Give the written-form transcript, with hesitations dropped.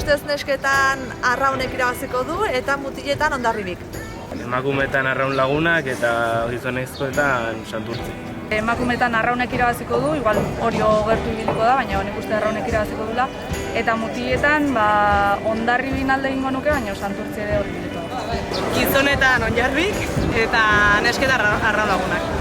ustez nesketan arraunek irabaziko du eta mutiletan Hondarribik. Emakumeetan Arraun Lagunak eta gizonezkoetan Santurtzi. Emakumeetan Arraunek irabaziko du, igual Orio gertu ibiliko da, baina honek uste Arraunek irabaziko dula. Eta mutiletan Hondarribin alde egingo nuke, baina Santurtzi ere hori ibiliko da. Gizonetan Hondarribik eta nesketan Arraun Lagunak.